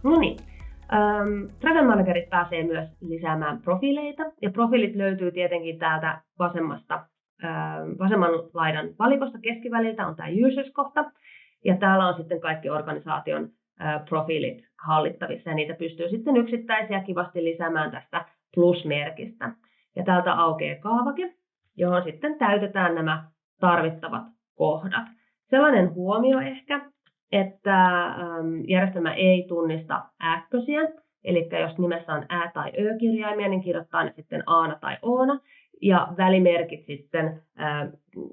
No niin. Travel Managerit pääsee myös lisäämään profiileita, ja profiilit löytyy tietenkin täältä vasemman laidan valikosta keskiväliltä on tämä Users-kohta, ja täällä on sitten kaikki organisaation profiilit hallittavissa, ja niitä pystyy sitten yksittäisiä kivasti lisäämään tästä plus-merkistä. Ja täältä aukeaa kaavake, johon sitten täytetään nämä tarvittavat kohdat. Sellainen huomio ehkä, että järjestelmä ei tunnista ääkkösiä, eli jos nimessä on ä- tai ö-kirjaimia, niin kirjoittaa ne sitten aana tai oona, ja välimerkit sitten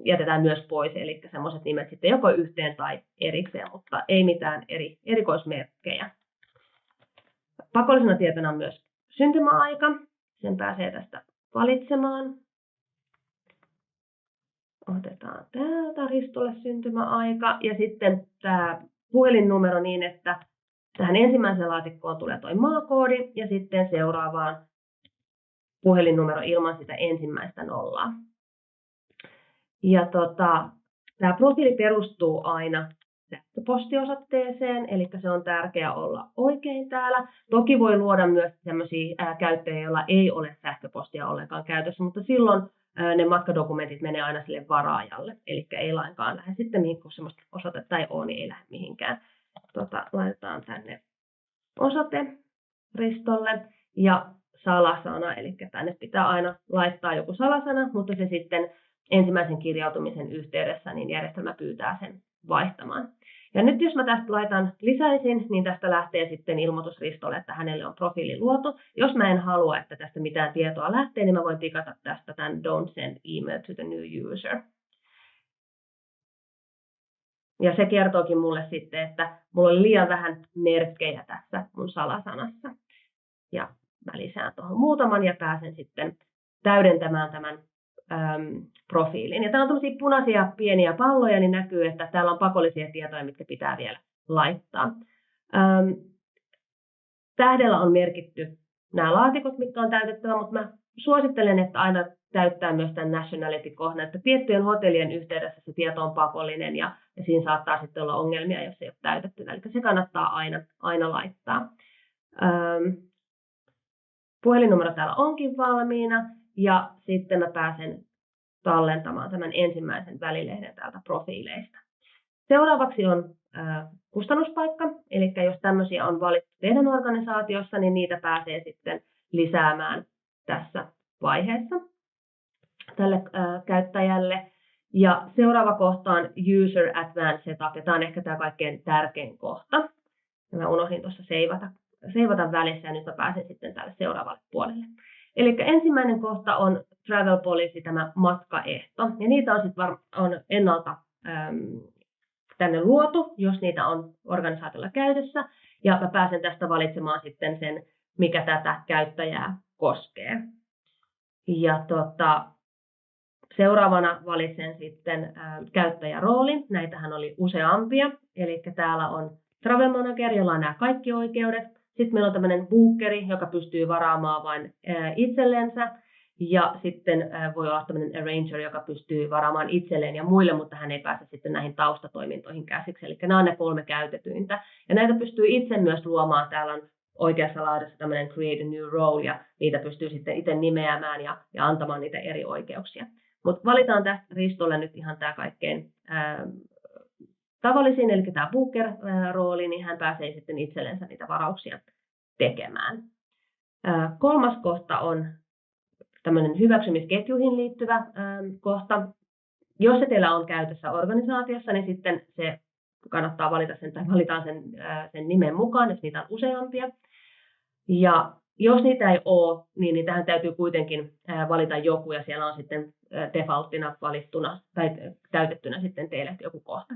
jätetään myös pois, eli sellaiset nimet sitten joko yhteen tai erikseen, mutta ei mitään erikoismerkkejä. Pakollisena tietona on myös syntymäaika, sen pääsee tästä valitsemaan. Otetaan täältä Ristolle syntymäaika ja sitten tämä puhelinnumero niin, että tähän ensimmäiseen laatikkoon tulee tuo maakoodi ja sitten seuraavaan puhelinnumero ilman sitä ensimmäistä nollaa. Ja tämä profiili perustuu aina sähköpostiosoitteeseen, eli se on tärkeää olla oikein täällä. Toki voi luoda myös sellaisia käyttäjiä, joilla ei ole sähköpostia ollenkaan käytössä, mutta silloin ne matkadokumentit menee aina sille varaajalle, eli ei lainkaan lähde sitten mihin, kun sellaista osoitetta ei ole, niin ei lähde mihinkään. Laitetaan tänne osoite Ristolle ja salasana, eli tänne pitää aina laittaa joku salasana, mutta se sitten ensimmäisen kirjautumisen yhteydessä niin järjestelmä pyytää sen vaihtamaan. Ja nyt jos mä tästä laitan lisäisin, niin tästä lähtee sitten ilmoitus Ristolle, että hänelle on profiili luotu. Jos mä en halua, että tästä mitään tietoa lähtee, niin mä voin tikata tästä tämän Don't send email to the new user. Ja se kertookin mulle sitten, että mulla oli liian vähän merkkejä tässä mun salasanassa. Ja mä lisään tuohon muutaman ja pääsen sitten täydentämään tämän profiilin. Ja täällä on tämmöisiä punaisia pieniä palloja, niin näkyy, että täällä on pakollisia tietoja, mitkä pitää vielä laittaa. Tähdellä on merkitty nämä laatikot, mitkä on täytettävä, mutta mä suosittelen, että aina täyttää myös tämän nationality-kohdan, että tiettyjen hotellien yhteydessä se tieto on pakollinen ja siinä saattaa sitten olla ongelmia, jos ei ole täytetty. Eli se kannattaa aina laittaa. Puhelinnumero täällä onkin valmiina ja sitten mä pääsen tallentamaan tämän ensimmäisen välilehden täältä profiileista. Seuraavaksi on kustannuspaikka, eli jos tämmöisiä on valittu teidän organisaatiossa, niin niitä pääsee sitten lisäämään tässä vaiheessa tälle käyttäjälle. Ja seuraava kohta on User Advanced Setup, ja tämä on ehkä tämä kaikkein tärkein kohta. Ja mä unohdin tuossa seivata välissä, ja nyt mä pääsen sitten tälle seuraavalle puolelle. Eli ensimmäinen kohta on Travel Policy, tämä matkaehto, ja niitä on sitten on ennalta tänne luotu, jos niitä on organisaatiolla käytössä, ja mä pääsen tästä valitsemaan sitten sen, mikä tätä käyttäjää koskee. Ja seuraavana valitsen sitten käyttäjäroolin, näitähän oli useampia, eli täällä on Travel Manager, jolla on nämä kaikki oikeudet. Sitten meillä on tämmöinen bookeri, joka pystyy varaamaan vain itsellensä. Ja sitten voi olla tämmöinen arranger, joka pystyy varaamaan itselleen ja muille, mutta hän ei pääse sitten näihin taustatoimintoihin käsiksi. Eli nämä on ne 3 käytetyintä. Ja näitä pystyy itse myös luomaan. Täällä on oikeassa laidassa tämmöinen create a new role, ja niitä pystyy sitten itse nimeämään ja antamaan niitä eri oikeuksia. Mutta valitaan tästä Ristolle nyt ihan tämä kaikkein tavallisin, eli tämä booker-rooli, niin hän pääsee sitten itsellensä niitä varauksia tekemään. Kolmas kohta on tämmöinen hyväksymisketjuihin liittyvä kohta. Jos se teillä on käytössä organisaatiossa, niin sitten se kannattaa valita sen, tai valitaan sen nimen mukaan, jos niitä on useampia. Ja jos niitä ei ole, niin tähän täytyy kuitenkin valita joku, ja siellä on sitten defaulttina valittuna tai täytettynä sitten teille joku kohta.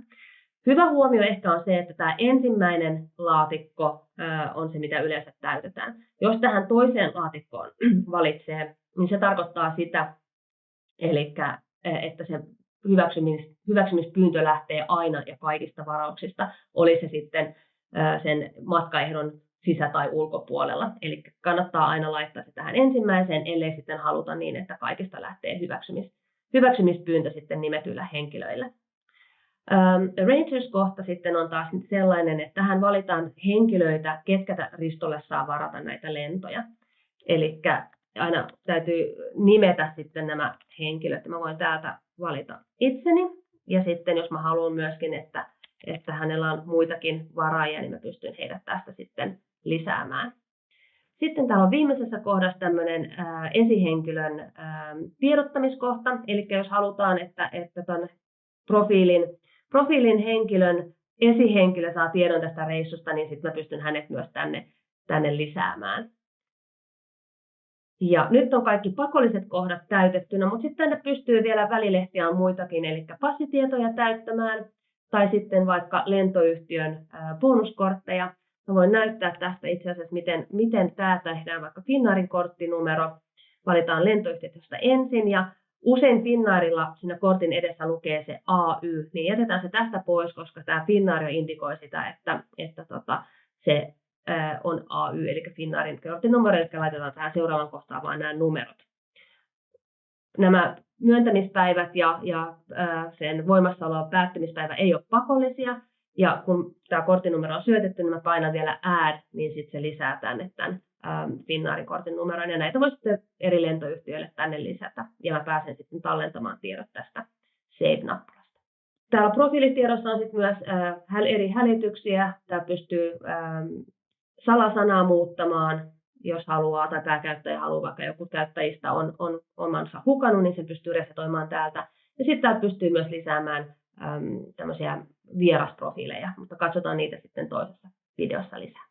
Hyvä huomio ehkä on se, että tämä ensimmäinen laatikko on se, mitä yleensä täytetään. Jos tähän toiseen laatikkoon valitsee, niin se tarkoittaa sitä, eli että se hyväksymispyyntö lähtee aina ja kaikista varauksista, oli se sitten sen matkaehdon sisä- tai ulkopuolella. Eli kannattaa aina laittaa se tähän ensimmäiseen, ellei sitten haluta niin, että kaikista lähtee hyväksymispyyntö sitten nimetyillä henkilöillä. Arrangers-kohta sitten on taas sellainen, että tähän valitaan henkilöitä, ketkä Ristolle saa varata näitä lentoja. Eli aina täytyy nimetä sitten nämä henkilöt. Mä voin täältä valita itseni. Ja sitten jos mä haluan myöskin, että hänellä on muitakin varaajia, niin mä pystyn heidät tästä sitten lisäämään. Sitten täällä on viimeisessä kohdassa tämmöinen esihenkilön tiedottamiskohta. Eli jos halutaan, että ton profiilin henkilön esihenkilö saa tiedon tästä reissusta, niin sitten mä pystyn hänet myös tänne lisäämään. Ja nyt on kaikki pakolliset kohdat täytettynä, mutta sitten tänne pystyy vielä välilehtiä on muitakin, eli passitietoja täyttämään tai sitten vaikka lentoyhtiön bonuskortteja. Mä voin näyttää tästä itse asiassa, miten tämä tehdään, vaikka Finnairin korttinumero. Valitaan lentoyhtiöstä ensin ja usein Finnairilla siinä kortin edessä lukee se AY, niin jätetään se tästä pois, koska tämä Finnair jo indikoi sitä, että se on AY, eli Finnairin korttinumero, eli laitetaan tähän seuraavan kohtaan vain nämä numerot. Nämä myöntämispäivät ja sen voimassaolon päättymispäivä ei ole pakollisia, ja kun tämä korttinumero on syötetty, niin mä painan vielä add, niin sitten se lisää tänne tämän Finnairin kortin numeron, ja näitä voi sitten eri lentoyhtiöille tänne lisätä, ja mä pääsen sitten tallentamaan tiedot tästä Save-nappulasta. Täällä profiilitiedossa on sitten myös eri hälytyksiä. Tää pystyy salasanaa muuttamaan, jos haluaa, tai pääkäyttäjä haluaa, vaikka joku käyttäjistä on omansa hukannut, niin se pystyy resetoimaan täältä. Ja sitten täältä pystyy myös lisäämään tämmöisiä vierasprofiileja, mutta katsotaan niitä sitten toisessa videossa lisää.